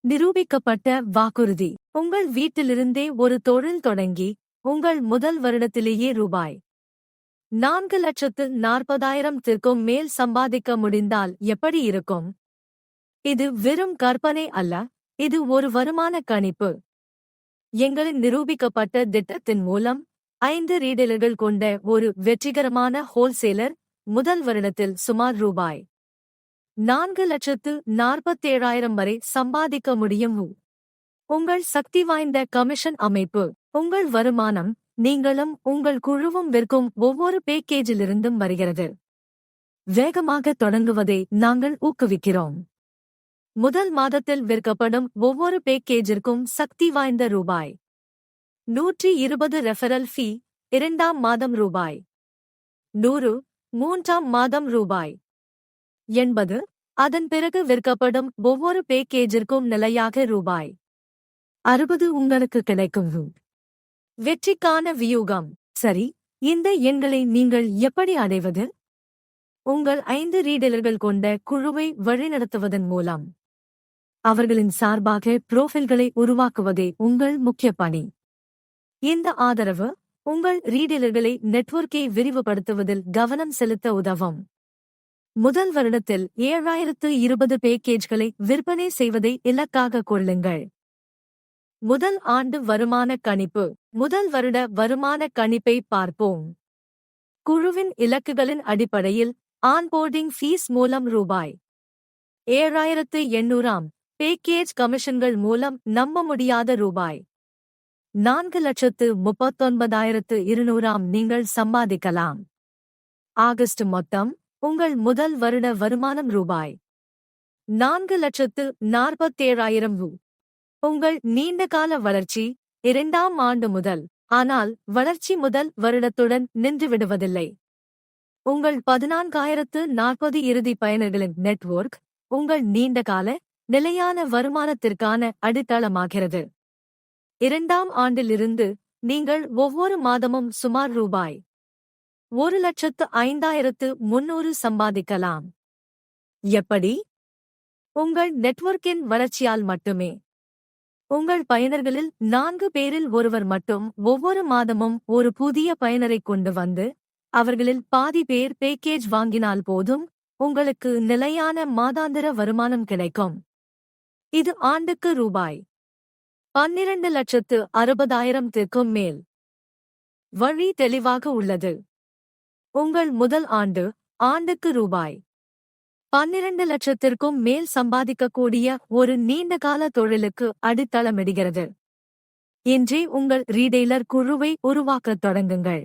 நிரூபிக்கப்பட்ட வாக்குறுதி. உங்கள் வீட்டிலிருந்தே ஒரு தொழில் தொடங்கி, உங்கள் முதல் வருடத்திலேயே ரூபாய் 4,40,000த்திற்கும் மேல் சம்பாதிக்க முடிந்தால் எப்படி இருக்கும்? இது வெறும் கற்பனை அல்ல, இது ஒரு வருமான கணிப்பு. எங்களின் நிரூபிக்கப்பட்ட திட்டத்தின் மூலம் 5 ரீடெயிலர்கள் கொண்ட ஒரு வெற்றிகரமான ஹோல்சேலர் முதல் வருடத்தில் சுமார் ரூபாய் 4,47,000 வரை சம்பாதிக்க முடியும். உங்கள் சக்தி வாய்ந்த கமிஷன் அமைப்பு. உங்கள் வருமானம் நீங்களும் உங்கள் குழுவும் விற்கும் ஒவ்வொரு பேக்கேஜிலிருந்தும் வருகிறது. வேகமாக தொடங்குவதை நாங்கள் ஊக்குவிக்கிறோம். முதல் மாதத்தில் விற்கப்படும் ஒவ்வொரு பேக்கேஜிற்கும் சக்தி வாய்ந்த ரூபாய் 120 ரெஃபரல் ஃபீ, 2ஆம் மாதம் ரூபாய் 100, 3ஆம் மாதம் ரூபாய் 80, அதன் பிறகு விற்கப்படும் ஒவ்வொரு பேக்கேஜிற்கும் நிலையாக ரூபாய் 60 உங்களுக்கு கிடைக்கும். வெற்றிக்கான வியூகம். சரி, இந்த எண்களை நீங்கள் எப்படி அடைவது? உங்கள் 5 ரீடெயிலர்கள் கொண்ட குழுவை வழிநடத்துவதன் மூலம். அவர்களின் சார்பாக புரோஃபைல்களை உருவாக்குவதே உங்கள் முக்கிய பணி. இந்த ஆதரவு உங்கள் ரீடெயிலர்களை நெட்வொர்க்கை விரிவுபடுத்துவதில் கவனம் செலுத்த உதவும். முதல் வருடத்தில் 7,020 பேக்கேஜ்களை விற்பனை செய்வதை இலக்காக கொள்ளுங்கள். முதல் ஆண்டு வருமான கணிப்பு. முதல் வருட வருமான கணிப்பை பார்ப்போம். குழுவின் இலக்குகளின் அடிப்படையில் ஆன்போர்டிங் ஃபீஸ் மூலம் ரூபாய் 7,800, பேக்கேஜ் கமிஷன்கள் மூலம் நம்ப முடியாத ரூபாய் 4,39,200 நீங்கள் சம்பாதிக்கலாம். ஆகஸ்ட் மொத்தம் உங்கள் முதல் வருட வருமானம் ரூபாய் 4,47,000. உங்கள் நீண்டகால வளர்ச்சி 2ஆம் ஆண்டு முதல். ஆனால் வளர்ச்சி முதல் வருடத்துடன் நின்றுவிடுவதில்லை. உங்கள் 14,040 இறுதி பயனர்களின் நெட்வொர்க் உங்கள் நீண்டகால நிலையான வருமானத்திற்கான அடித்தளமாகிறது. 2ஆம் ஆண்டிலிருந்து நீங்கள் ஒவ்வொரு மாதமும் சுமார் ரூபாய் 1,05,300 சம்பாதிக்கலாம். எப்படி? உங்கள் நெட்வொர்க்கின் வளர்ச்சியால் மட்டுமே. உங்கள் பயனர்களில் 4 பேரில் ஒருவர் மட்டும் ஒவ்வொரு மாதமும் ஒரு புதிய பயனரைக் கொண்டு வந்து, அவர்களில் பாதி பேர் பேக்கேஜ் வாங்கினால் போதும், உங்களுக்கு நிலையான மாதாந்திர வருமானம் கிடைக்கும். இது ஆண்டுக்கு ரூபாய் 12,60,000த்திற்கும் மேல். வழி தெளிவாக உள்ளது. உங்கள் முதல் ஆண்டு ஆண்டுக்கு ரூபாய் 12,00,000த்திற்கும் மேல் சம்பாதிக்கக்கூடிய ஒரு நீண்டகால தொழிலுக்கு அடித்தளமிடுகிறது. இன்றே உங்கள் ரீடெயிலர் குழுவை உருவாக்கத் தொடங்குங்கள்.